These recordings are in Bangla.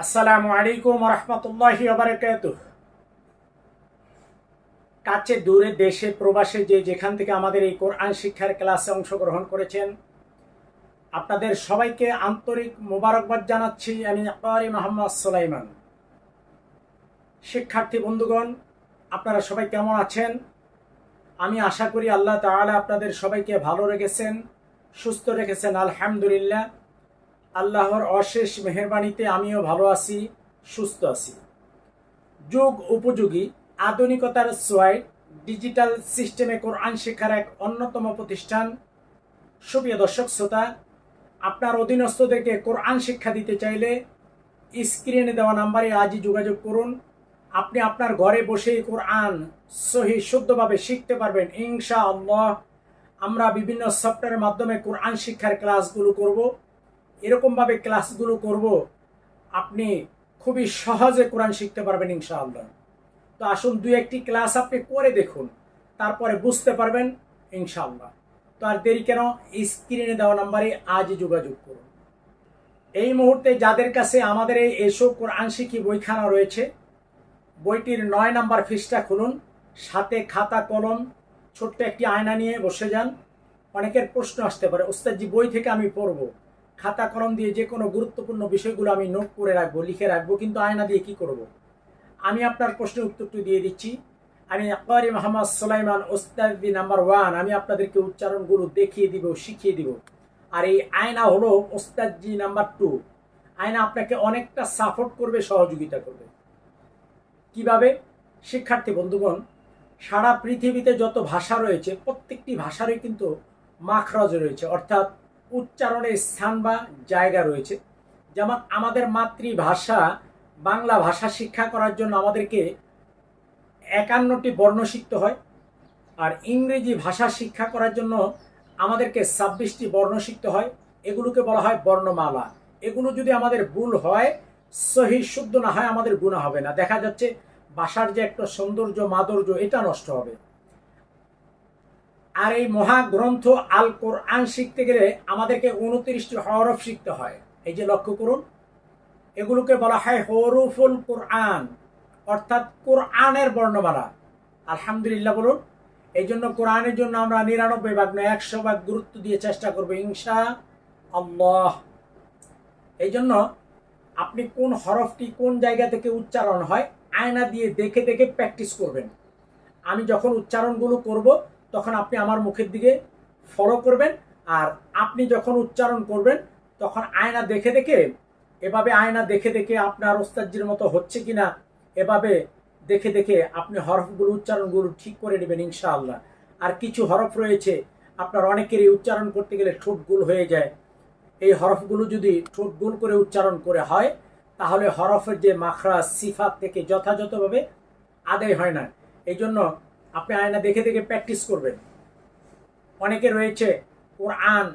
আসসালামু আলাইকুম রহমতুল্লাহি ওয়া কাছে দূরে দেশে প্রবাসে যেখান থেকে আমাদের এই কোরআন শিক্ষার ক্লাসে অংশগ্রহণ করেছেন আপনাদের সবাইকে আন্তরিক মোবারকবাদ জানাচ্ছি। আমি ক্বারি মোহাম্মদ সুলাইমান। শিক্ষার্থী বন্ধুগণ, আপনারা সবাই কেমন আছেন? আমি আশা করি আল্লাহ তাআলা আপনাদের সবাইকে ভালো রেখেছেন, সুস্থ রেখেছেন। আলহামদুলিল্লাহ, আল্লাহর অশেষ মেহেরবানিতে আমিও ভালো আছি, সুস্থ আছি। যুগ উপযোগী আধুনিকতার ছোঁয়ায় ডিজিটাল সিস্টেমে কোরআন শিক্ষার এক অন্যতম প্রতিষ্ঠান। সুপ্রিয় দর্শক শ্রোতা, আপনার অধীনস্থদেরকে কোরআন শিক্ষা দিতে চাইলে স্ক্রিনে দেওয়া নাম্বারে আজই যোগাযোগ করুন। আপনি আপনার ঘরে বসেই কোরআন সহি শুদ্ধভাবে শিখতে পারবেন ইনশাআল্লাহ। আমরা বিভিন্ন সফটওয়্যারের মাধ্যমে কোরআন শিক্ষার ক্লাসগুলো করব। এরকমভাবে ক্লাসগুলো করব আপনি খুবই সহজে কোরআন শিখতে পারবেন ইনশাআল্লাহ। তো আসুন দুই একটি ক্লাস আপনি করে দেখুন, তারপরে বুঝতে পারবেন ইনশাআল্লাহ। তো আর দেরি কেন, স্ক্রিনে দেওয়া নাম্বারে আজই যোগাযোগ করুন। এই মুহূর্তে যাদের কাছে আমাদের এই এসো কোরআন শিখি বইখানা রয়েছে, বইটির ৯ নাম্বার পৃষ্ঠা খুলুন, সাথে খাতা কলম ছোট্ট একটি আয়না নিয়ে বসে যান। অনেকের প্রশ্ন আসতে পারে, ওস্তাদজি বই থেকে আমি পড়ব, খাতা কলম দিয়ে যে কোনো গুরুত্বপূর্ণ বিষয়গুলো আমি নোট করে রাখবো, লিখে রাখবো, কিন্তু আয়না দিয়ে কি করব? আমি আপনার প্রশ্নের উত্তরটি দিয়ে দিচ্ছি। আমি ক্বারি মোহাম্মদ সুলাইমান, ওস্তাদি নাম্বার 1। আমি আপনাদেরকে উচ্চারণগুলো দেখিয়ে দিব, শিখিয়ে দিব। আর এই আয়না হলো ওস্তাদজি নাম্বার 2। আয়না আপনাকে অনেকটা সাপোর্ট করবে, সহযোগিতা করবে। কিভাবে? শিক্ষার্থী বন্ধুগণ, সারা পৃথিবীতে যত ভাষা রয়েছে প্রত্যেকটি ভাষারই কিন্তু মাখরাজ রয়েছে, অর্থাৎ উচ্চারণের স্থান বা জায়গা রয়েছে। যেমন আমাদের মাতৃভাষা বাংলা ভাষা শিক্ষা করার জন্য আমাদেরকে 51টি বর্ণ শিখতে হয়, আর ইংরেজি ভাষা শিক্ষা করার জন্য আমাদেরকে 26টি বর্ণ শিখতে হয়। এগুলোকে বলা হয় বর্ণমালা। এগুলো যদি আমাদের ভুল হয়, সহি শুদ্ধ না হয়, আমাদের গুনাহ হবে না। দেখা যাচ্ছে ভাষার যে একটা সৌন্দর্য, মাধুর্য, এটা নষ্ট হবে। আর এই মহাগ্রন্থ আল কোরআন শিখতে গেলে আমাদেরকে 29টি হরফ শিখতে হয়। এই যে লক্ষ্য করুন, এগুলোকে বলা হয় হরুফুল কোরআন, অর্থাৎ কোরআনের বর্ণমালা। আলহামদুলিল্লাহ বলুন। এই জন্য কোরআনের জন্য আমরা 99 ভাগ নয়, 100 ভাগ গুরুত্ব দিয়ে চেষ্টা করবো ইনশাআল্লাহ। এই জন্য আপনি কোন হরফটি কোন জায়গা থেকে উচ্চারণ হয় আয়না দিয়ে দেখে দেখে প্র্যাকটিস করবেন। আমি যখন উচ্চারণগুলো করব তখন আপনি আমার মুখের দিকে ফলো করবেন, আর আপনি যখন উচ্চারণ করবেন তখন আয়না দেখে দেখে, এভাবে আয়না দেখে দেখে আপনার ওস্তাদজির মতো হচ্ছে কিনা এভাবে দেখে দেখে আপনি হরফগুলো, উচ্চারণগুলো ঠিক করে নেবেন ইনশাআল্লাহ। আর কিছু হরফ রয়েছে আপনার অনেকেরই উচ্চারণ করতে গেলে ঠোঁট গোল হয়ে যায়। এই হরফগুলো যদি ঠোঁট গোল করে উচ্চারণ করে হয়, তাহলে হরফের যে মাখরাজ, সিফাত থেকে যথাযথভাবে আদায় হয় না। এই জন্য আপনি আয়না দেখে দেখে প্র্যাকটিস করবেন। অনেকে রয়েছে কোরআন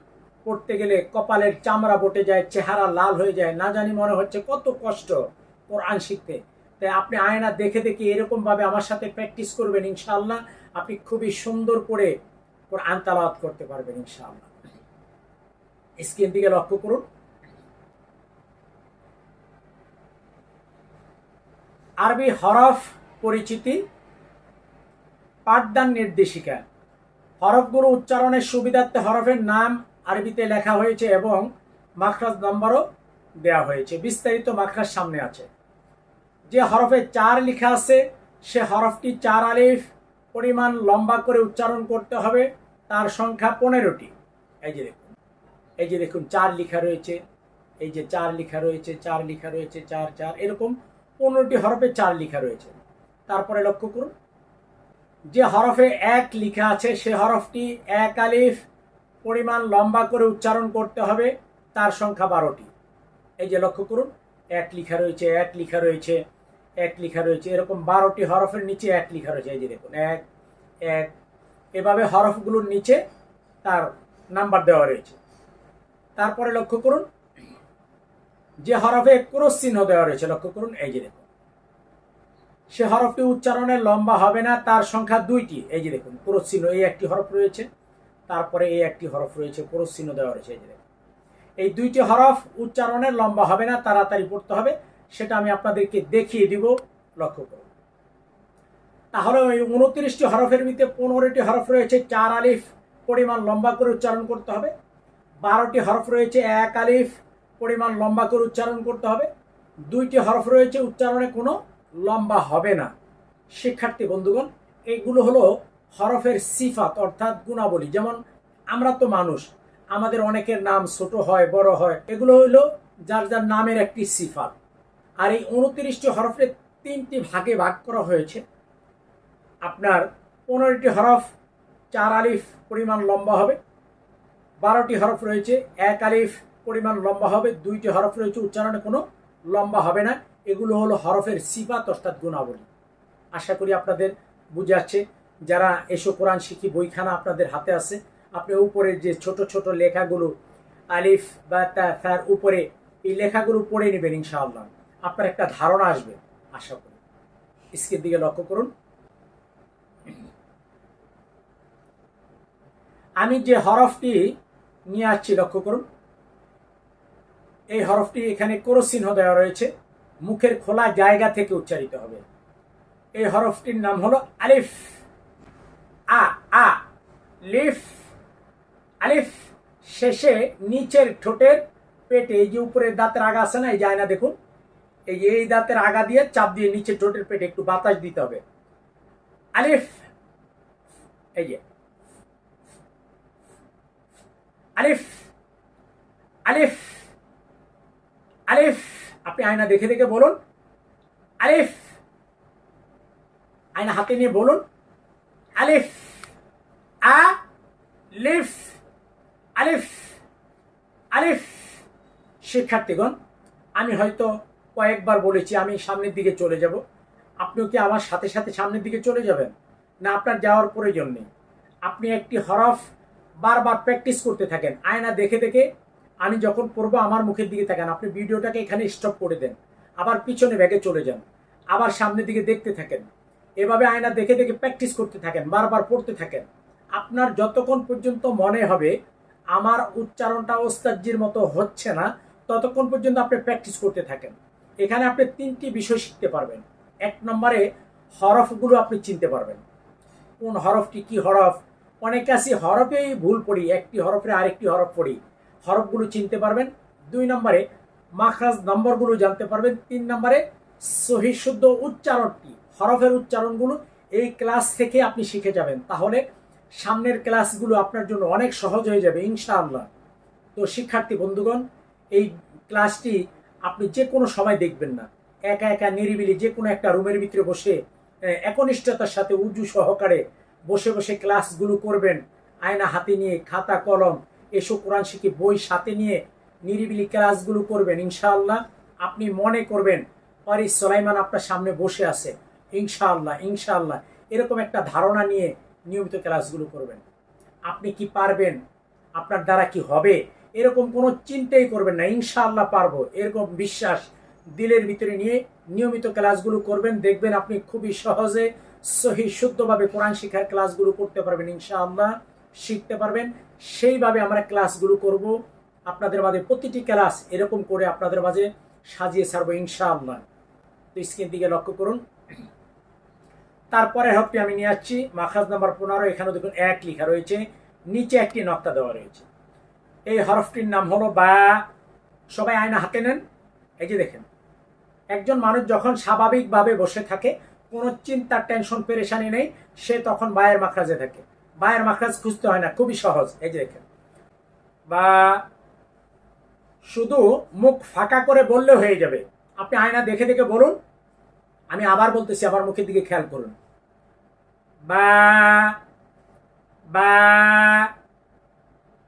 পড়তে গেলে কপালের চামড়া বটে যায়, চেহারা লাল হয়ে যায়, না জানি মনে হচ্ছে কত কষ্ট কোরআন শিখতে। তাই আপনি আয়না দেখে দেখে এরকমভাবে আমার সাথে প্র্যাকটিস করবেন ইনশাআল্লাহ। আপনি খুবই সুন্দর করে কোরআন তেলাওয়াত করতে পারবেন ইনশাআল্লাহ। স্ক্রিন দিকে লক্ষ্য করুন। আরবি হরফ পরিচিতি, পাঠদান নির্দেশিকা। হরফগুলো উচ্চারণের সুবিধার্থে হরফের নাম আরবিতে লেখা হয়েছে এবং মাখরাজ নম্বরও দেওয়া হয়েছে। বিস্তারিত মাখরাজ সামনে আছে। যে হরফে 4 লেখা আছে সে হরফটি 4 আলিফ পরিমাণ লম্বা করে উচ্চারণ করতে হবে। তার সংখ্যা 15টি। এই যে দেখুন 4 লেখা রয়েছে, এই যে 4 লেখা রয়েছে, 4 লেখা রয়েছে, 4 4, এরকম 15টি হরফে 4 লেখা রয়েছে। তারপরে লক্ষ্য করুন, যে হরফে 1 লেখা আছে সে হরফটি 1 আলিফ পরিমাণ লম্বা করে উচ্চারণ করতে হবে। তার সংখ্যা 12টি। এই যে লক্ষ্য করুন, 1 লেখা রয়েছে, 1 লেখা রয়েছে, 1 লেখা রয়েছে, এরকম 12টি হরফের নিচে 1 লেখা রয়েছে। এই যে দেখুন 1 1, এভাবে হরফগুলোর নিচে তার নাম্বার দেওয়া রয়েছে। তারপরে লক্ষ্য করুন, যে হরফে ক্রস চিহ্ন দেওয়া রয়েছে, লক্ষ্য করুন, এই যে দেখুন সে হরফটি উচ্চারণে লম্বা হবে না। তার সংখ্যা 2টি। এই যে দেখুন ক্রস চিহ্ন, এই একটি হরফ রয়েছে, তারপরে এই একটি হরফ রয়েছে, ক্রস চিহ্ন দেওয়া রয়েছে। এই যে দেখুন এই 2টি হরফ উচ্চারণে লম্বা হবে না, তাড়াতাড়ি পড়তে হবে। সেটা আমি আপনাদেরকে দেখিয়ে দিব, লক্ষ্য করুন। তাহলে ওই 29টি হরফের ভিতরে 15টি হরফ রয়েছে 4 আলিফ পরিমাণ লম্বা করে উচ্চারণ করতে হবে, 12টি হরফ রয়েছে 1 আলিফ পরিমাণ লম্বা করে উচ্চারণ করতে হবে, 2টি হরফ রয়েছে উচ্চারণে কোনো লম্বা হবে না। শিক্ষার্থী বন্ধুগণ, এইগুলো হলো হরফের সিফাত অর্থাৎ গুণাবলী। যেমন আমরা তো মানুষ, আমাদের অনেকের নাম ছোট হয় বড় হয়, এগুলো হলো যার যার নামের একটি সিফাত। আর এই 29টি হরফের 3টি ভাগে ভাগ করা হয়েছে। আপনার 15টি হরফ 4 আলিফ পরিমাণ লম্বা হবে, 12টি হরফ রয়েছে 1 আলিফ পরিমাণ লম্বা হবে, 2টি হরফ রয়েছে উচ্চারণে কোনো লম্বা হবে না। এগুলো হলো হরফের সিফাত অর্থাৎ গুণাবলী। আশা করি আপনাদের বুঝে যাচ্ছে। যারা এসো কোরআন শিখি বইখানা আপনাদের হাতে আছে, আপনি উপরে যে ছোট ছোট লেখাগুলো আলিফ বা তার উপরে এই লেখাগুলো পড়ে নেবেন, ইনশাআল্লাহ আপনার একটা ধারণা আসবে আশা করি। স্ক্রিনের দিকে লক্ষ্য করুন। আমি যে হরফটি নিয়ে আসছি লক্ষ্য করুন, এই হরফটি এখানে ক্রস চিহ্ন দেওয়া রয়েছে, মুখের খোলা জায়গা থেকে উচ্চারিত হবে। এই হরফটির নাম হলো আলিফ। আ আ লিফ আলিফ। শেষে নিচের ঠোঁটের পেটে এই যে উপরের দাঁতের আগা আছে না, এই যায় না দেখুন, এই দাঁতের আগা দিয়ে চাপ দিয়ে নিচের ঠোঁটের পেটে একটু বাতাস দিতে হবে। আলিফ, এই যে আলিফ আলিফ আলিফ। আপনি আয়না দেখে দেখে বলুন আলিফ। আয়না হাতে নিয়ে বলুন আলিফ। আ লিফ আলিফ আলিফ। শিক্ষার্থীগণ, আমি হয়তো কয়েকবার বলেছি আমি সামনের দিকে চলে যাব, আপনিও কি আমার সাথে সাথে সামনের দিকে চলে যাবেন? না, আপনার যাওয়ার প্রয়োজন নেই। আপনি একটি হরফ বারবার প্র্যাকটিস করতে থাকেন, আয়না দেখে দেখে। আমি যখন পড়বো আমার মুখের দিকে থাকেন, আপনি ভিডিওটাকে এখানে স্টপ করে দেন, আবার পিছনে ব্যাগে চলে যান, আবার সামনের দিকে দেখতে থাকেন। এভাবে আয়না দেখে দেখে প্র্যাকটিস করতে থাকেন, বারবার পড়তে থাকেন। আপনার যতক্ষণ পর্যন্ত মনে হবে আমার উচ্চারণটা ওস্তাদজির মতো হচ্ছে না, ততক্ষণ পর্যন্ত আপনি প্র্যাকটিস করতে থাকেন। এখানে আপনি 3টি বিষয় শিখতে পারবেন। 1 নম্বরে হরফগুলো আপনি চিনতে পারবেন, কোন হরফটি কি হরফ। অনেকে আছে হরফেই ভুল পড়ি, একটি হরফে আরেকটি হরফ পড়ি, হরফগুলো চিনতে পারবেন। 2 নম্বরে মাখরাজ নম্বরগুলো জানতে পারবেন। 3 নম্বরে সহিহ শুদ্ধ উচ্চারণটি, হরফের উচ্চারণগুলো এই ক্লাস থেকে আপনি শিখে যাবেন। তাহলে সামনের ক্লাসগুলো আপনার জন্য অনেক সহজ হয়ে যাবে ইনশাআল্লাহ। তো শিক্ষার্থী বন্ধুগণ, এই ক্লাসটি আপনি যে কোনো সময় দেখবেন না, একা একা নিরিবিলি যে কোনো একটা রুমের ভিতরে বসে একনিষ্ঠতার সাথে উজু সহকারে বসে বসে ক্লাসগুলো করবেন। আয়না হাতে নিয়ে, খাতা কলম, এসো কোরআন শিখি বই সাথে নিয়ে নিরিবিলি ক্লাসগুলো করবেন। ইনশাআল্লাহ আপনি মনে করবেন পারি সুলাইমান আপনার সামনে বসে আছে। ইনশাআল্লাহ ইনশাআল্লাহ এরকম একটা ধারণা নিয়ে নিয়মিত ক্লাসগুলো করবেন। আপনি কি পারবেন, আপনার দ্বারা কি হবে, এরকম কোনো চিন্তাই করবেন না। ইনশাআল্লাহ পারবো, এরকম বিশ্বাস দিলের ভিতরে নিয়ে নিয়মিত ক্লাসগুলো করবেন। দেখবেন আপনি খুবই সহজে সহিহ শুদ্ধভাবে কোরআন শিক্ষার ক্লাসগুলো করতে পারবেন। ইনশাআল্লাহ শিখতে পারবেন। সেইভাবে আমরা ক্লাসগুলো করব আপনাদের মাঝে। প্রতিটি ক্লাস এরকম করে আপনাদের মাঝে সাজিয়ে ছাড়বো ইনশাআল্লাহ। তো স্ক্রিনের দিকে লক্ষ্য করুন। তারপরে হরফটি আমি নিয়ে আসছি মাখরাজ নাম্বার 15। এখানে দেখুন 1 লেখা রয়েছে, নিচে একটি নকতা দেওয়া রয়েছে। এই হরফটির নাম হলো বা। সবাই আয়না হাতে নেন। এই যে দেখেন, একজন মানুষ যখন স্বাভাবিকভাবে বসে থাকে, কোনো চিন্তার টেনশন পেরেশানি নেই, সে তখন বায়ের মাখরাজে থাকে। বায়ের মাখরাজ খুঁজতে হয় না, খুবই সহজ। এই যে দেখেন বা, শুধু মুখ ফাঁকা করে বললে হয়ে যাবে। আপনি আয়না দেখে দেখে বলুন। আমি আবার বলতেছি, আমার মুখের দিকে খেয়াল করুন। বা বা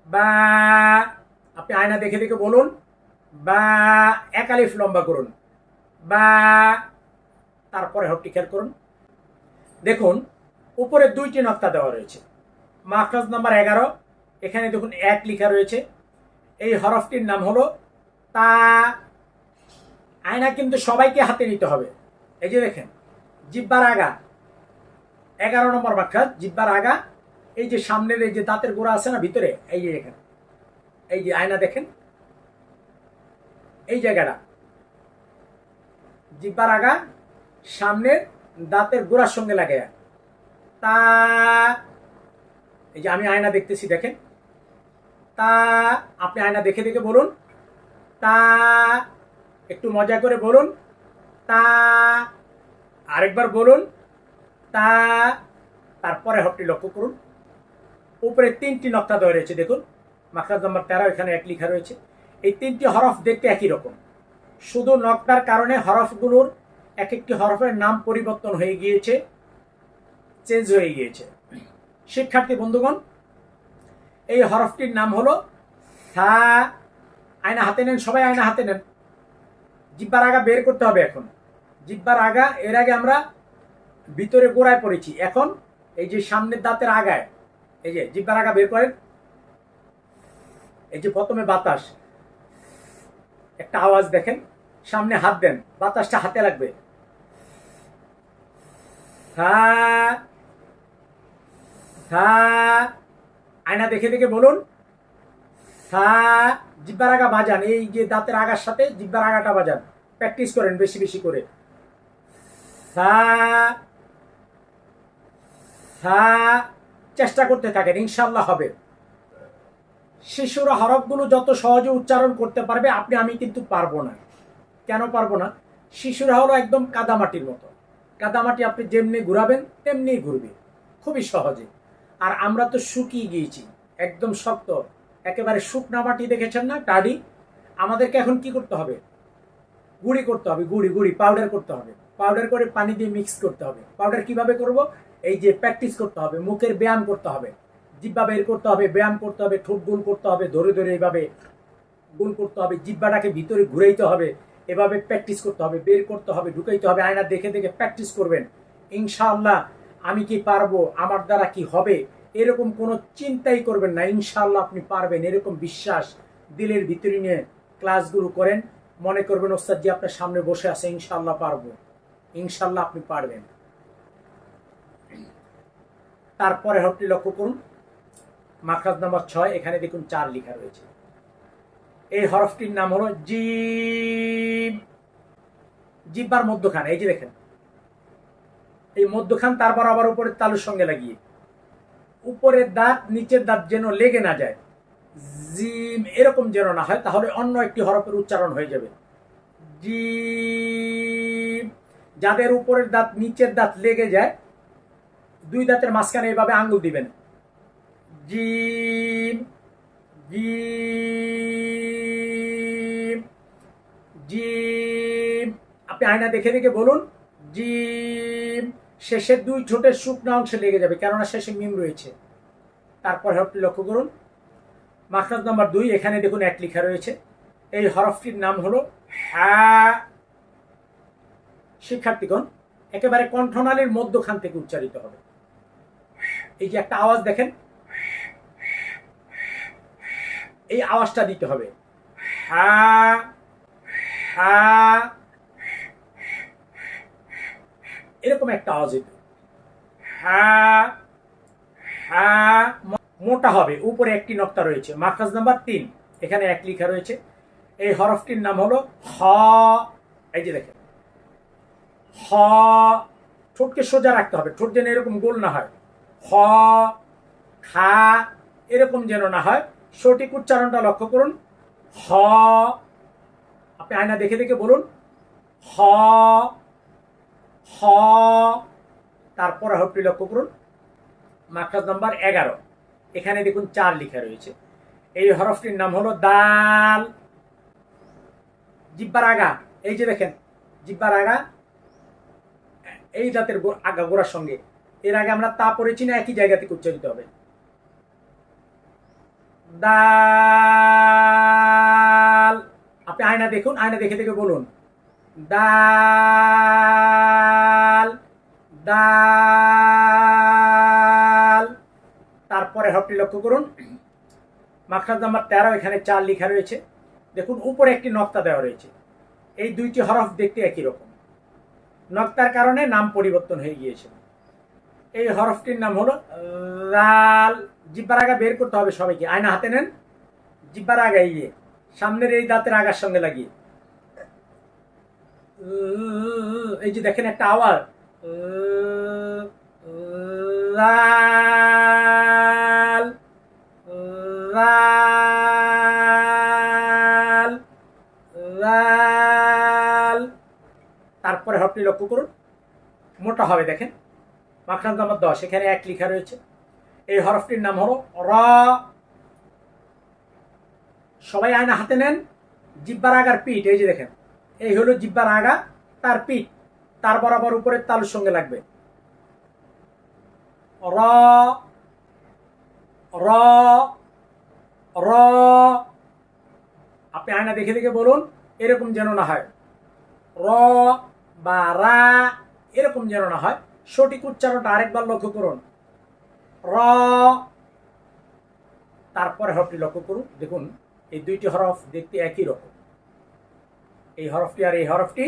বা। আপনি আয়না দেখে দেখে বলুন বা। 1 আলিফ লম্বা করুন বা। তারপরে হরফটি খেয়াল করুন। দেখুন উপরে 2টি নকতা দেওয়া রয়েছে। মাখরাজ নাম্বার 11, এখানে দেখুন 1 লেখা রয়েছে। এই হরফটির নাম হলো তা। আয়না কিন্তু সবাইকে হাতে নিতে হবে। এই যে দেখেন, জিহ্বার আগা 11 নম্বর মাখরাজ, জিহ্বার আগা। এই যে সামনের এই যে দাঁতের গোড়া আছে না ভিতরে, এই যে এখানে, এই যে আয়না দেখেন এই জায়গাটা, জিহ্বার আগা সামনের দাঁতের গোড়ার সঙ্গে লাগে। তা, এই যে আমি আয়না দেখতেছি, দেখেন। তা, আপনি আয়না দেখে দেখে বলুন তা, একটু মজা করে বলুন তা, আরেকবার বলুন তা। তারপরে হরফটি লক্ষ্য করুন, উপরে 3টি নকশা দেওয়া রয়েছে, দেখুন মাখরাজ নাম্বার 13 এখানে 1 লেখা রয়েছে। এই 3টি হরফ দেখতে একই রকম, শুধু নকশার কারণে হরফগুলোর এক একটি হরফের নাম পরিবর্তন হয়ে গিয়েছে, চেঞ্জ হয়ে গিয়েছে। শিক্ষার্থী বন্ধুগণ, এই হরফটির নাম হলো সা। আয়না হাতে নেন, সবাই আয়না হাতে নেন। জিহ্বার আগা বের করতে হবে এখন। জিহ্বার আগা, এর আগে আমরা ভিতরে গোড়ায় পড়েছি, এখন এই যে সামনের দাঁতের আগায়, এই যে জিহ্বার আগা বের করেন। এই যে প্রথমে বাতাস, একটা আওয়াজ দেখেন, সামনে হাত দেন, বাতাসটা হাতে লাগবে। সা, সা, আয়না দেখে দেখে বলুন সা। জিহ্বার আগা বাজান, এই যে দাঁতের আগার সাথে জিহ্বার আগাটা বাজান, প্র্যাকটিস করেন বেশি বেশি করে। সা, সা, চেষ্টা করতে থাকেন, ইনশাল্লাহ হবে। শিশুরা হরফগুলো যত সহজে উচ্চারণ করতে পারবে, আপনি আমি কিন্তু পারবো না। কেন পারবো না? শিশুরা হলো একদম কাদামাটির মতো, কাদামাটি আপনি যেমনি ঘুরাবেন তেমনি ঘুরবে, খুবই সহজে। আর আমরা তো শুকিয়ে গিয়েছি, একদম শক্ত, একেবারে শুকনা মাটি, দেখেছেন না, টাডি। আমাদেরকে এখন কি করতে হবে? গুঁড়ি করতে হবে, গুঁড়ি গুঁড়ি পাউডার করতে হবে, পাউডার করে পানি দিয়ে মিক্স করতে হবে। পাউডার কিভাবে করব? এই যে প্র্যাকটিস করতে হবে, মুখের ব্যায়াম করতে হবে, জিহ্বা বের করতে হবে, ব্যায়াম করতে হবে, ঠোঁট গুণ করতে হবে, ধরে ধরে এইভাবে গুণ করতে হবে, জিহ্বাটাকে ভিতরে ঘুরাইতে হবে, এভাবে প্র্যাকটিস করতে হবে, বের করতে হবে, ঢুকাইতে হবে। আয়না দেখে দেখে প্র্যাকটিস করবেন, ইনশাআল্লাহ। আমি কি পারবো, আমার দ্বারা কি হবে, এরকম কোনো চিন্তাই করবেন না, ইনশাআল্লাহ আপনি পারবেন, এরকম বিশ্বাস দিলের ভিতরে নিয়ে ক্লাসগুলো করেন। মনে করবেন ওস্তাদ জি আপনার সামনে বসে আছে, ইনশাআল্লাহ পারবো, ইনশাআল্লাহ আপনি পারবেন। তারপরে হরফটি লক্ষ্য করুন, মাখরাজ নাম্বার 6, এখানে দেখুন 4 লেখা রয়েছে। এই হরফটির নাম হলো জিম। জিহ্বার মধ্যখান, এই যে দেখেন, এই মধ্যখান, তারপর আবার উপরের তালুর সঙ্গে লাগিয়ে, উপরের দাঁত নিচের দাঁত যেন লেগে না যায়, জিম এরকম যেন না হয়, তাহলে অন্য একটি হরফের উচ্চারণ হয়ে যাবে। জিম। যাদের উপরের দাঁত নিচের দাঁত লেগে যায়, 2 দাঁতের মাঝখানে এইভাবে আঙ্গুল দিবেন, জিম, জিম, জিম। আপনি আয়না দেখে দেখে বলুন জিম। শেষের 2 ঠোঁটের শুকনো অংশে লেগে যাবে, কেননা শেষে মিম রয়েছে। তারপর হরফটি লক্ষ্য করুন, মাখরাজ নাম্বার 2, এখানে দেখুন 1 লেখা রয়েছে। এই হরফটির নাম হলো হ্যাঁ। শিক্ষার্থীগণ, একেবারে কণ্ঠনালীর মধ্যখান থেকে উচ্চারিত হবে। এই যে একটা আওয়াজ দেখেন, এই আওয়াজটা দিতে হবে, হ্যাঁ হ্যাঁ, এরকম একটা আওয়াজ দিতে, হ্যাঁ হ্যাঁ। মোটা হবে, উপরে একটি নক্তা রয়েছে। মাখরাজ নাম্বার 3, এখানে 1 লেখা রয়েছে। এই হরফটির নাম হলো হ। এই যে দেখেন, হ। ঠোঁটকে সোজা রাখতে হবে, ঠোঁট যেন এরকম গোল না হয়, হ, খা, এরকম যেন না হয়। সঠিক উচ্চারণটা লক্ষ্য করুন, হ। আপনি আয়না দেখে দেখে বলুন হ, হ। তারপর হরফটি লক্ষ্য করুন, মাখরাজ নাম্বার 11, এখানে দেখুন 4 লেখা রয়েছে। এই হরফটির নাম হলো দাল। জিহ্বার আগা, এই যে দেখেন, জিহ্বার আগা এই দাঁতের আগা গোড়ার সঙ্গে, এর আগে আমরা তা পড়েছি না, একই জায়গা থেকে উচ্চারিত হবে, দাল। আপনি আয়না দেখুন, আয়না দেখে দেখে বলুন দাল, দাল। তারপরে হরফটি লক্ষ্য করুন, মাখরাজ নাম্বার 13, এখানে 4 লেখা রয়েছে। দেখুন উপরে একটি নক্তা দেওয়া রয়েছে। এই 2টি হরফ দেখতে একই রকম, নক্তার কারণে নাম পরিবর্তন হয়ে গিয়েছে। এই হরফটির নাম হলো লাল। জিহ্বার আগা বের করতে হবে সবাইকে, আয়না হাতে নেন, জিহ্বার আগায় গিয়ে সামনের এই দাঁতের আগার সঙ্গে লাগিয়ে এই যে দেখেন একটা আওয়াজ, লাল লাল লাল। তারপরে হরফটি লক্ষ্য করুন, মোটা হবে। দেখেন মাখরাজ নাম্বার 10, এখানে 1 লেখা রয়েছে। এই হরফটির নাম হলো র। সবাই আয়না হাতে নেন। জিব্বার আগার পিঠ, এই যে দেখেন, এই হলো জিব্বার আগা, তার পিঠ তার বরাবর উপরের তালুর সঙ্গে লাগবে। র র র। আপনি আয়না দেখে দেখে বলুন, এরকম যেন না হয় র বা রা, এরকম যেন না হয়। সঠিক উচ্চারণটা আরেকবার লক্ষ্য করুন, র। তারপরে হরফটি লক্ষ্য করুন, দেখুন এই দুইটি হরফ দেখতে একই রকম। এই হরফটি আর এই হরফটি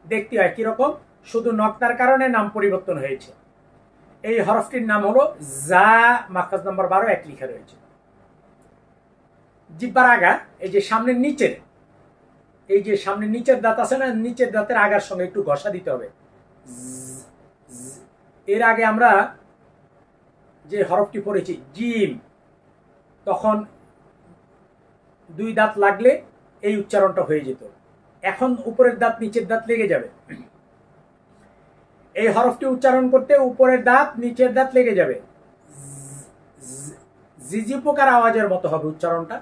দেখতে একই রকম, শুধু নক্তার কারণে নাম পরিবর্তন হয়েছে। এই হরফটির নাম হলো জা, মাখরাজ নাম্বার 12, 1 লেখা রয়েছে। জিব্বার আগা, এই যে সামনের নিচের, এই যে সামনের নিচের দাঁত আছে না, নিচের দাঁতের আগার সঙ্গে একটু ঘষা দিতে হবে। এর আগে আমরা যে হরফটি পড়েছি জিম, তখন 2 দাঁত লাগলে এই উচ্চারণটা হয়ে যেত। এখন উপরের দাঁত নিচের দাঁত লেগে যাবে। এই হরফটি উচ্চারণ করতে উপরের দাঁত নিচের দাঁত লেগে যাবে। জিজি পোকার আওয়াজের মতো হবে উচ্চারণটা।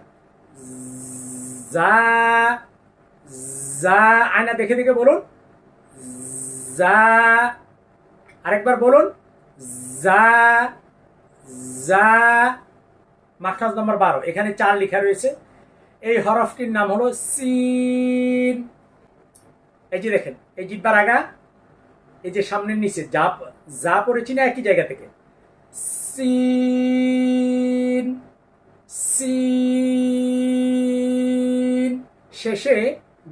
যা যা, আয়না দেখে দেখে বলুন, যা। আরেকবার বলুন, যা যা। মাখরাজ নাম্বার 12, এখানে 4 লেখা রয়েছে। এই হরফটির নাম হলো সিন। এই যে দেখেন, এই জিব্বার আগা, এই যে সামনের নিচে যা যা পড়েছি না একই জায়গা থেকে, সিন সিন। শেষে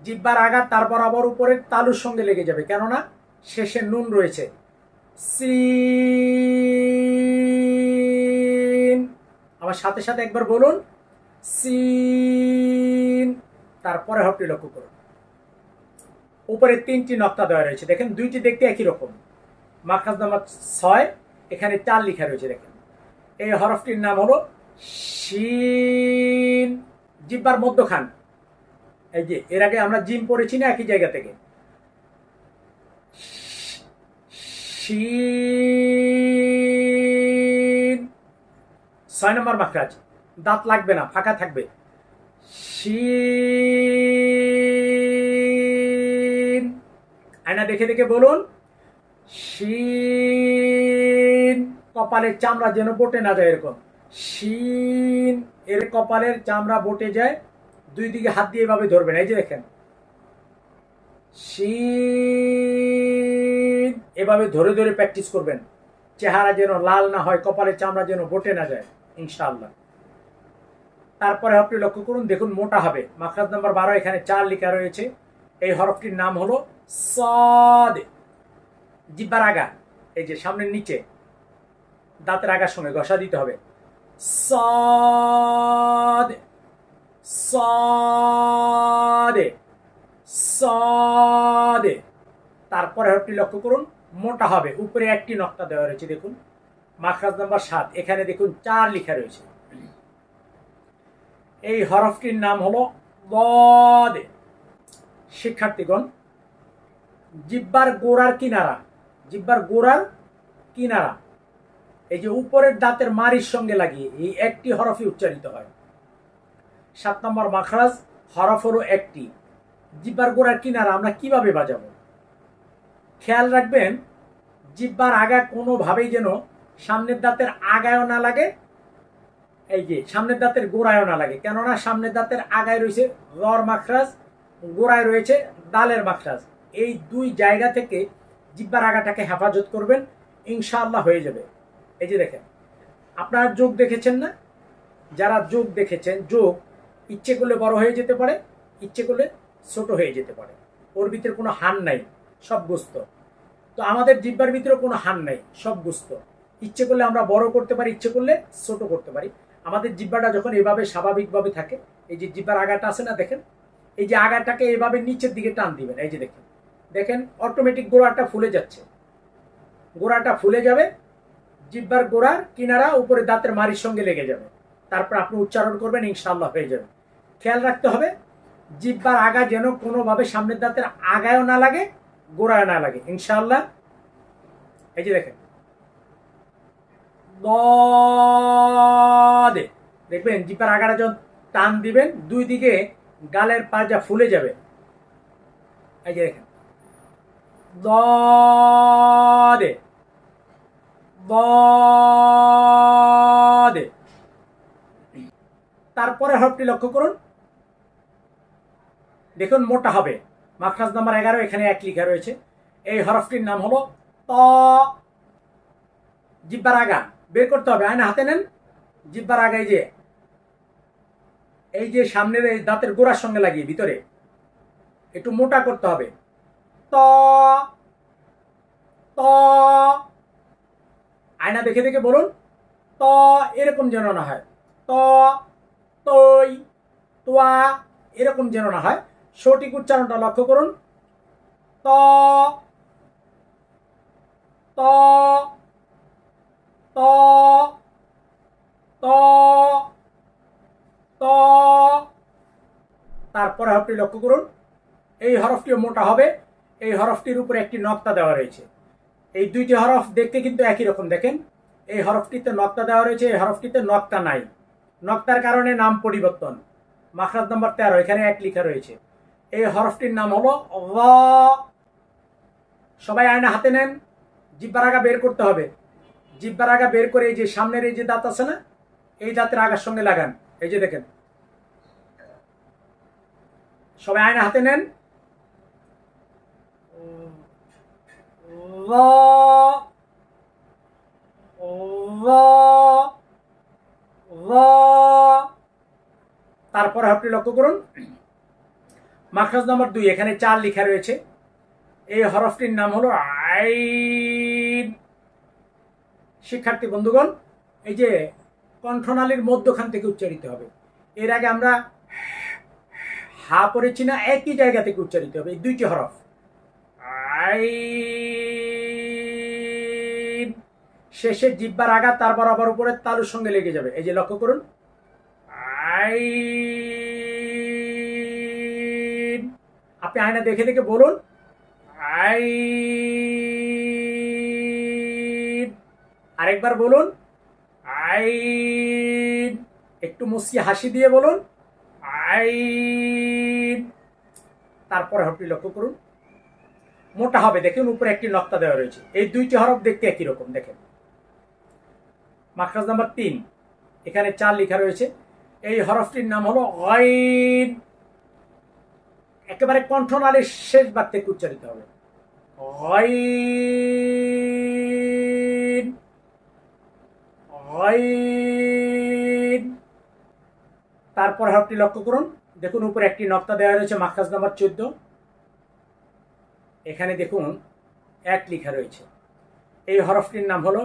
জিব্বার আগা তার বরাবর উপরের তালুর সঙ্গে লেগে যাবে, কেননা শেষে নুন রয়েছে। সিন। আমার সাথে সাথে একবার বলুন, সিন। তারপরে হরফটি লক্ষ্য করুন, উপরে 3টি নক্তা দেওয়া রয়েছে। দেখেন 2টি দেখতে একই রকম। মাখরাজ নাম্বার 6, এখানে 4 লেখা রয়েছে। দেখেন এই হরফটির নাম হলো শিন, জিব্বার মধ্যখান। এই যে এর আগে আমরা জিম পড়েছি না একই জায়গা থেকে, শিন। 6 নম্বর মাখরাজ, দাঁত লাগবে না, ফাঁকা থাকবে। শিন। আয়না দেখে দেখে বলুন, শিন। কপালের চামড়া যেন বটে না যায়, এরকম শিন। এর কপালের চামড়া বটে যায়, 2 দিকে হাত দিয়ে এভাবে ধরবেন। এই যে দেখেন, শিন। এভাবে ধরে ধরে প্র্যাকটিস করবেন, চেহারা যেন লাল না হয়, কপালের চামড়া যেন বটে না যায়, ইনশাআল্লাহ। তারপরে হরফটি লক্ষ্য করুন, দেখুন মোটা হবে। মাখরাজ নাম্বার 12, এখানে 4 লেখা রয়েছে। এই হরফটির নাম হলো সদ। জিব্বার আগা, এই যে সামনের নিচে দাঁতের আগার সঙ্গে ঘষা দিতে হবে। সদ সদ সদ। তারপরে হরফটি লক্ষ্য করুন, মোটা হবে। উপরে 1টি নক্তা দেওয়া রয়েছে। দেখুন মাখরাজ নাম্বার 7, এখানে দেখুন 4 লেখা রয়েছে। এই হরফটির নাম হলো বদ। শিক্ষার্থীগণ, জিব্বার গোড়ার কিনারা, জিব্বার গোড়ার কিনারা, এই যে উপরের দাঁতের মাড়ির সঙ্গে লাগিয়ে এই 1টি হরফই উচ্চারিত হয়। 7 নম্বর মাখরাজ, হরফ হলো 1টি। জিব্বার গোড়ার কিনারা আমরা কিভাবে বাজাবো? খেয়াল রাখবেন, জিব্বার আগা কোনোভাবেই যেন সামনের দাঁতের আগায়ও না লাগে, এই যে সামনের দাঁতের গোড়ায়ও না লাগে। কেননা সামনের দাঁতের আগায় রয়েছে রর মাখরাজ, গোড়ায় রয়েছে দালের মাখরাজ। এই 2 জায়গা থেকে জিব্বার আগাটাকে হেফাজত করবেন, ইনশাআল্লাহ হয়ে যাবে। এই যে দেখেন, আপনারা যোগ দেখেছেন না? যারা যোগ দেখেছেন, যোগ ইচ্ছে করলে বড় হয়ে যেতে পারে, ইচ্ছে করলে ছোট হয়ে যেতে পারে। ওর ভিতরে কোনো হান নাই, সব গুস্ত। তো আমাদের জিব্বার ভিতরে কোনো হান নাই, সব গুস্ত। ইচ্ছে করলে আমরা বড় করতে পারি, ইচ্ছে করলে ছোট করতে পারি। আমাদের জিব্বাটা যখন এভাবে স্বাভাবিকভাবে থাকে, এই যে জিব্বার আগাটা আছে না, দেখেন এই যে আগাটাকে এভাবে নিচের দিকে টান দিবেন। এই যে দেখেন, দেখেন অটোমেটিক গোড়াটা ফুলে যাচ্ছে, গোড়াটা ফুলে যাবে, জিহ্বার গোড়ার কিনারা উপরে দাঁতের মাড়ির সঙ্গে লেগে যাবে, তারপর আপনি উচ্চারণ করবেন, ইনশাআল্লাহ হয়ে যাবে। খেয়াল রাখতে হবে জিহ্বার আগা যেন কোনোভাবে সামনের দাঁতের আগায়ও না লাগে, গোড়ায় না লাগে, ইনশাআল্লাহ। এই যে দেখেন দে, দেখবেন জিহ্বার আগাটা যখন টান দিবেন দুই দিকে গালের পাজা ফুলে যাবে। এই যে দেখেন দে, দে। তারপরে হরফটি লক্ষ্য করুন, দেখুন মোটা হবে। মাখরাজ নাম্বার 11 এখানে এক লিখা রয়েছে। এই হরফটির নাম হলো ত। জিহ্বার আগা বের করতে হবে, আয়না হাতে নেন। জিহ্বার আগা এই যে সামনের এই দাঁতের গোড়ার সঙ্গে লাগিয়ে ভিতরে একটু মোটা করতে হবে। ত, ত। আয়না দেখে দেখে বলুন, ত এরকম যেন না হয়, ত, তই, তোয়া এরকম যেন না হয়। সঠিক উচ্চারণটা লক্ষ্য করুন, ত, ত, ত, ত, ত। তারপরে হরফটি লক্ষ্য করুন, এই হরফটিও মোটা হবে। এই হরফটির উপরে একটি নক্তা দেওয়া রয়েছে। এই দুইটি হরফ দেখতে কিন্তু একই রকম, দেখেন এই হরফটিতে নক্তা দেওয়া রয়েছে, এই হরফটিতে নক্তা নাই। নক্তার কারণে নাম পরিবর্তন। মাখরাজ নাম্বার 13 এখানে এক লিখা রয়েছে। এই হরফটির নাম হলো র। সবাই আয়না হাতে নেন, জিহ্বার আগা বের করতে হবে। জিহ্বার আগা বের করে এই যে সামনের এই যে দাঁত আছে না, এই দাঁতের আগার সঙ্গে লাগান। এই যে দেখেন, সবাই আয়না হাতে নেন। র, র, র। তারপর হরফটি লক্ষ্য করুন, মাখরাজ নাম্বার 2 এখানে 4 লেখা রয়েছে। এই হরফটির নাম হলো আইন। শিক্ষার্থী বন্ধুগণ, এই যে কণ্ঠনালীর মধ্যখান থেকে উচ্চারিত হবে। এর আগে আমরা হা পড়েছি না, একই জায়গা থেকে উচ্চারিত হবে। এই দুইটি হরফ আইন, শেষে জিহ্বার আগা তার বরাবর উপরে তালুর সঙ্গে লেগে যাবে। এই যে লক্ষ্য করুন, আইন। আপনি আয়না দেখে দেখে বলুন, আইন। আরেকবার বলুন, আইন। একটু মুচকি হাসি দিয়ে বলুন, আইন। তারপরে হরফটি লক্ষ্য করুন, মোটা হবে। দেখুন উপরে একটি নক্তা দেওয়া রয়েছে। এই দুইটি হরফ দেখতে একই রকম, দেখেন। মাখরাজ নাম্বার 3 এখানে 4 লেখা রয়েছে। এই হরফটির নাম হলো গাইন। একেবারে কণ্ঠনালীর শেষ ভাগ থেকে উচ্চারিত হবে, গাইন, গাইন। তারপর হরফটি লক্ষ্য করুন, দেখুন উপরে একটি নক্তা দেওয়া রয়েছে। মাখরাজ নাম্বার 14 এখানে দেখুন এক লেখা রয়েছে। এই হরফটির নাম হলো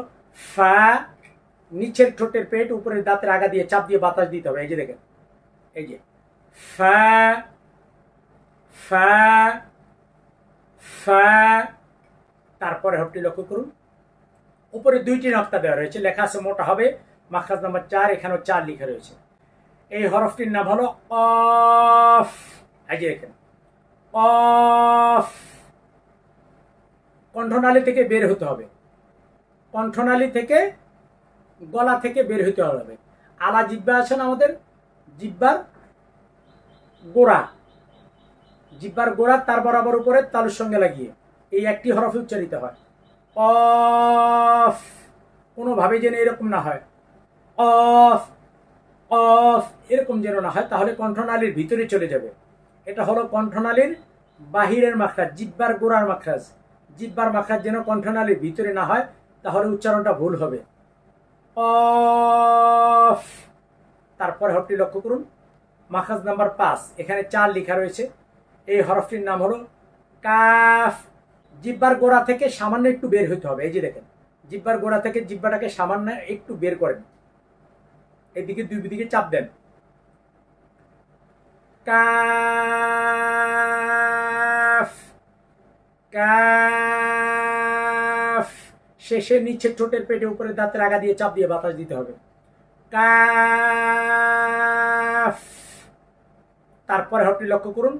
ফা। নিচের ঠোঁটের পেট উপরের দাঁতের আগা দিয়ে চাপ দিয়ে বাতাস দিতে হবে। এই যে দেখেন, এই যে ফা, ফা, ফা। তারপরে হরফটি লক্ষ্য করুন, উপরে দুইটি নক্তা দেওয়া রয়েছে, লেখা আছে মোটা হবে। মাখরাজ নাম্বার 4 এখানেও 4 লেখা রয়েছে। এই হরফটির নাম হলো কফ। এই যে দেখেন কফ। কণ্ঠনালী থেকে বের হতে হবে, কণ্ঠনালী থেকে গলা থেকে বের হতে হবে। আলা জিহ্বা আছে না আমাদের, জিহ্বার গোড়া, জিহ্বার গোড়া তার বরাবর উপরে তালুর সঙ্গে লাগিয়ে এই একটি হরফে উচ্চারিত হয়, অফ। কোনোভাবে যেন এরকম না হয়, অফ, অফ এরকম যেন না হয়, তাহলে কণ্ঠনালীর ভিতরে চলে যাবে। এটা হলো কণ্ঠনালীর বাহিরের মাখরাজ, জিহ্বার গোড়ার মাখরাজ। জিহ্বার মাখরাজ যেন কণ্ঠনালীর ভিতরে না হয়, তাহলে উচ্চারণটা ভুল হবে, অফ। তারপরে হরফটি লক্ষ্য করুন, মাখরাজ নাম্বার 5 এখানে 4 লেখা রয়েছে। এই হরফটির নাম হলো কাফ। জিহ্বার গোড়া থেকে সামান্য একটু বের হতে হবে। এই যে দেখেন, জিহ্বার গোড়া থেকে জিহ্বাটাকে সামান্য একটু বের করেন, এদিকে দুই দিকে চাপ দেন, কাফ। কাফ, শেষে নিচে ঠোঁটের পেটে উপরে দাঁতের আগা দিয়ে চাপ দিয়ে বাতাস দিতে হবে। কাফ। তারপরে হরফটি লক্ষ্য করুন,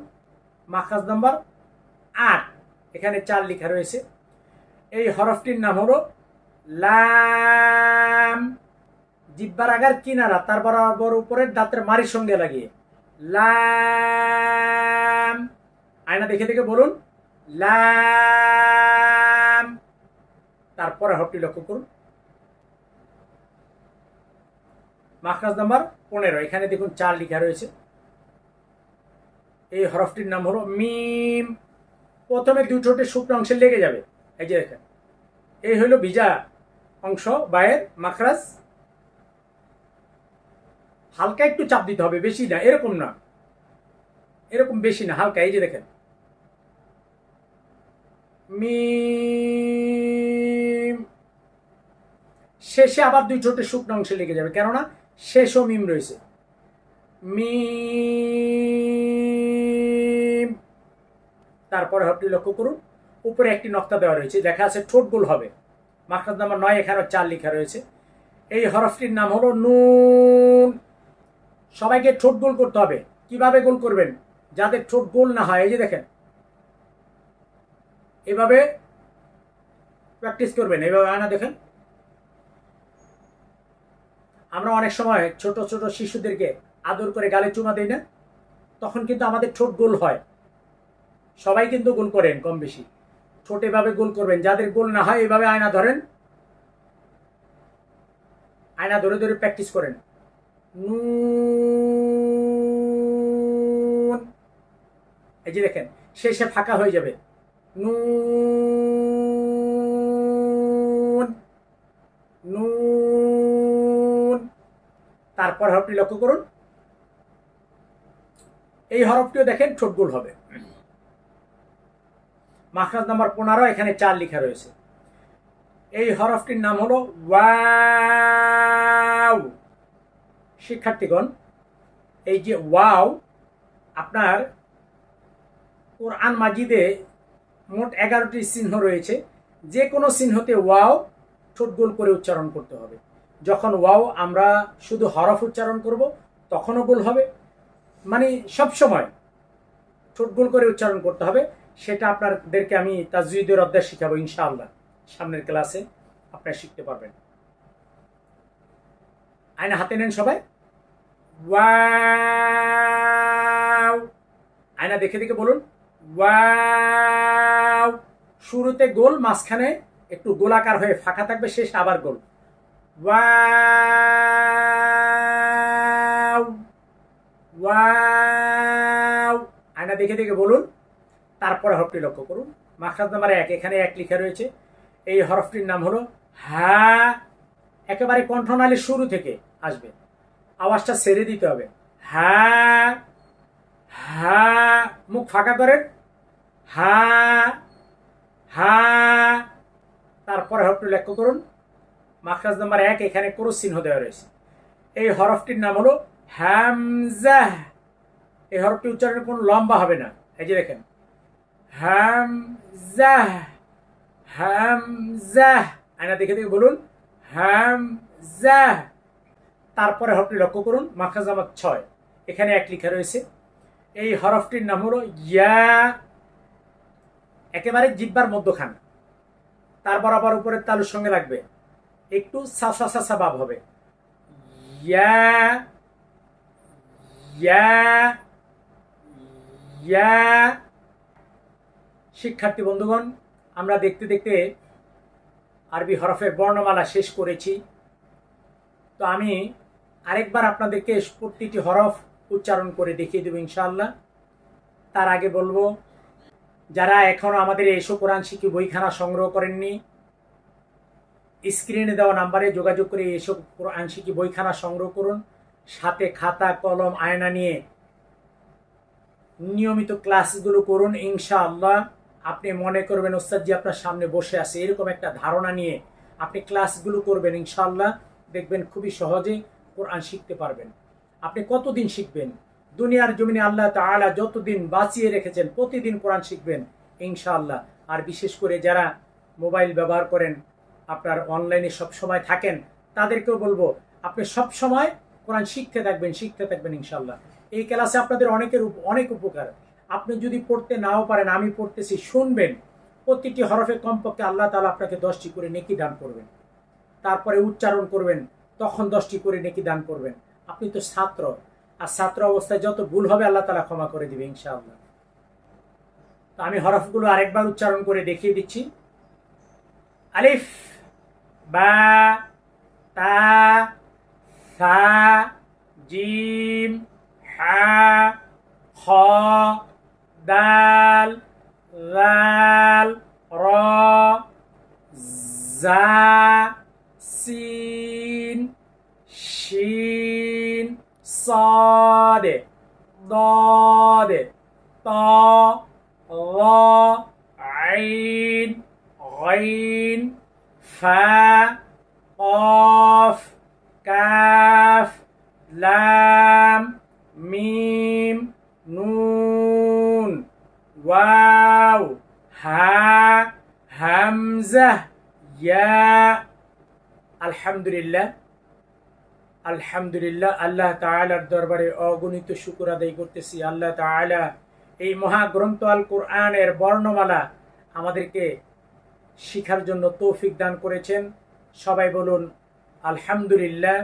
মাখরাজ নাম্বার 8, এখানে 4 লেখা রয়েছে। এই হরফটির নাম হলো লাম। জিহ্বার আগার কিনারা তার বরাবর উপরের দাঁতের মাড়ির সঙ্গে লাগিয়ে লাম। আয়না দেখে দেখে বলুন লাম। তারপরে হরফটি লক্ষ্য করুন, মাখরাজ নাম্বার 15, এখানে দেখুন 4 লেখা রয়েছে। এই হরফটির নাম হলো মিম। প্রথমে 2 ঠোঁটের শুকনো অংশে লেগে যাবে, এই যে দেখেন, এই হলো ভিজা অংশ বায়ের মাখরাজ। হালকা একটু চাপ দিতে হবে, বেশি না, এরকম না, এরকম বেশি না, হালকা, এই যে দেখেন মিম। শেষে আবার 2 ঠোঁটের শুকনো অংশে লেগে যাবে, কেননা শেষও মিম রয়েছে। মিম। তারপরে হরফটি লক্ষ্য করুন, উপরে একটি নকতা দেওয়া রয়েছে, দেখা আছে ঠোঁট গোল হবে। মাখরাজ নাম্বার 9, এখানে 4 লেখা রয়েছে। এই হরফটির নাম হলো নুন। সবাইকে ঠোঁট গোল করতে হবে। কিভাবে গোল করবেন? যাদের ঠোঁট গোল না হয়, এই যে দেখেন, এভাবে প্র্যাকটিস করবেন, এইভাবে আয়না দেখেন। আমরা অনেক সময় ছোট ছোট শিশুদেরকে আদর করে গালে চুমা দিই না, তখন কিন্তু আমাদের ঠোঁট গোল হয়। সবাই কিন্তু গোল করেন কম বেশি, ঠোঁট এভাবে গোল করবেন। যাদের গোল না হয়, এভাবে আয়না ধরেন, আয়না ধরে ধরে প্র্যাকটিস করেন। নুন, এই যে দেখেন, শেষে ফাঁকা হয়ে যাবে। নুন নুন। তারপর হরফটি লক্ষ্য করুন, এই হরফটিও দেখেন ঠোঁট গোল হবে। মাখরাজ নাম্বার 15, এখানে 4 লেখা রয়েছে। এই হরফটির নাম হলো ওয়াও। শিক্ষার্থীগণ, এই যে ওয়াও, আপনার কোরআন মাজিদে মোট 11টি চিহ্ন রয়েছে। যে কোনো চিহ্নতে ওয়াও ঠোঁট গোল করে উচ্চারণ করতে হবে। যখন ওয়াও আমরা শুধু হরফ উচ্চারণ করব, তখনও গোল হবে, মানে সব সময় ঠোঁট গোল করে উচ্চারণ করতে হবে। সেটা আপনাদেরকে আমি তাজউইদের অধ্যায় শিখাবো ইনশাআল্লাহ, সামনের ক্লাসে আপনারা শিখতে পারবেন। আয়না হাতে নেন সবাই, ওয়াও। আয়না দেখে দেখে বলুন ওয়াও। শুরুতে গোল, মাঝখানে একটু গোলাকার হয়ে ফাঁকা থাকবে, শেষ আবার গোল। Wow wow. আয়না দেখে দেখে বলুন। তারপরে হরফটি লক্ষ্য করুন, মাখরাজ নাম্বার 1, এখানে 1 লেখা রয়েছে। এই হরফটির নাম হলো হা। একেবারে কণ্ঠনালীর শুরু থেকে আসবে, আওয়াজটা ছেড়ে দিতে হবে। হা হা, মুখ ফাঁকা করেন, হা হা। তারপরে হরফটি লক্ষ্য করুন, মাখরাজ নাম্বার 1, এখানে ক্রস চিহ্ন দেওয়া রয়েছে। এই হরফটির নাম হলো হামজা। এই হরফটি উচ্চারণে কোনো লম্বা হবে না, এই যে দেখেন, হামজা হামজা। আয়না দেখে দেখে বলুন হামজা। তারপরে হরফটি লক্ষ্য করুন, মাখরাজ নাম্বার 6, এখানে 1 লেখা রয়েছে। এই হরফটির নাম হলো ইয়া। একেবারে জিহ্বার মধ্যখান, তার বরাবর উপরের তালুর সঙ্গে লাগবে, একটু সাসা সাসা ভাব হবে। ইয়া ইয়া ইয়া। শিক্ষার্থী বন্ধুগণ, আমরা দেখতে দেখতে আরবি হরফের বর্ণমালা শেষ করেছি। তো আমি আরেকবার আপনাদেরকে প্রতিটি হরফ উচ্চারণ করে দেখিয়ে দেব ইনশাআল্লাহ। তার আগে বলবো, যারা এখনও আমাদের এসো কোরআন শিখি বইখানা সংগ্রহ করেননি, স্ক্রিনে দেওয়া নাম্বারে যোগাযোগ করে এসো কোরআন শিখি বইখানা সংগ্রহ করুন। সাথে খাতা কলম আয়না নিয়ে নিয়মিত ক্লাসগুলো করুন ইনশাআল্লাহ। আপনি মনে করবেন ওস্তাদজি আপনার সামনে বসে আছে, এরকম একটা ধারণা নিয়ে আপনি ক্লাসগুলো করবেন ইনশাআল্লাহ। দেখবেন খুবই সহজে কোরআন শিখতে পারবেন। আপনি কতদিন শিখবেন? দুনিয়ার জমিনে আল্লাহ তাআলা যতদিন বাঁচিয়ে রেখেছেন, প্রতিদিন কোরআন শিখবেন ইনশাআল্লাহ। আর বিশেষ করে যারা মোবাইল ব্যবহার করেন, আপনার অনলাইনে সব সময় থাকেন, তাদেরকেও বলবো আপনি সব সময় কোরআন শিখতে থাকবেন ইনশাল্লাহ। এই ক্লাসে আপনাদের অনেক উপকার। আপনি যদি পড়তে নাও পারেন, আমি পড়তেছি, শুনবেন, প্রতিটি হরফে কমপক্ষে আল্লাহ তাআলা আপনাকে 10টি করে নেকি দান করবেন। তারপরে উচ্চারণ করবেন, তখন 10টি করে নেকি দান করবেন। আপনি তো ছাত্র, আর ছাত্র অবস্থায় যত ভুল হবে আল্লাহ তাআলা ক্ষমা করে দিবে ইনশাআল্লাহ। তো আমি হরফগুলো আরেকবার উচ্চারণ করে দেখিয়ে দিচ্ছি। আলিফ, বা, তা, সা, জিম, হা, খ, দাল, লাল, র, জা, সিন, শিন, صاد ضاد طا ظا عين غين فا قاف كاف لام ميم نون واو ها همزة يا আলহামদুলিল্লাহ আল্লাহ তাআলার দরবারে অগণিত শুকর আদায় করতেছি। আল্লাহ তাআলা এই মহাগ্রন্থ আল কোরআনের বর্ণমালা আমাদেরকে শিখার জন্য তৌফিক দান করেছেন। সবাই বলুন আলহামদুলিল্লাহ।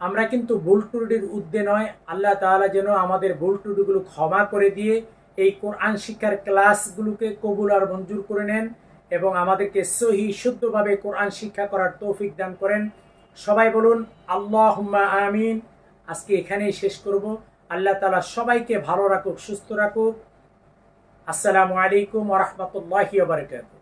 আমরা কিন্তু ভুল ত্রুটির ঊর্ধ্বে নয়, আল্লাহ তাআলা যেন আমাদের ভুল ত্রুটিগুলো ক্ষমা করে দিয়ে এই কোরআন শিক্ষার ক্লাসগুলোকে কবুল আর মঞ্জুর করে নেন এবং আমাদেরকে সহি শুদ্ধভাবে কোরআন শিক্ষা করার তৌফিক দান করেন। সবাই বলুন আল্লাহুম্মা আমিন। আজকে এখানেই শেষ করব। আল্লাহ তাআলা সবাইকে ভালো রাখুক, সুস্থ রাখুক। আসসালামু আলাইকুম ওয়া রাহমাতুল্লাহি ওয়া বারাকাতুহু।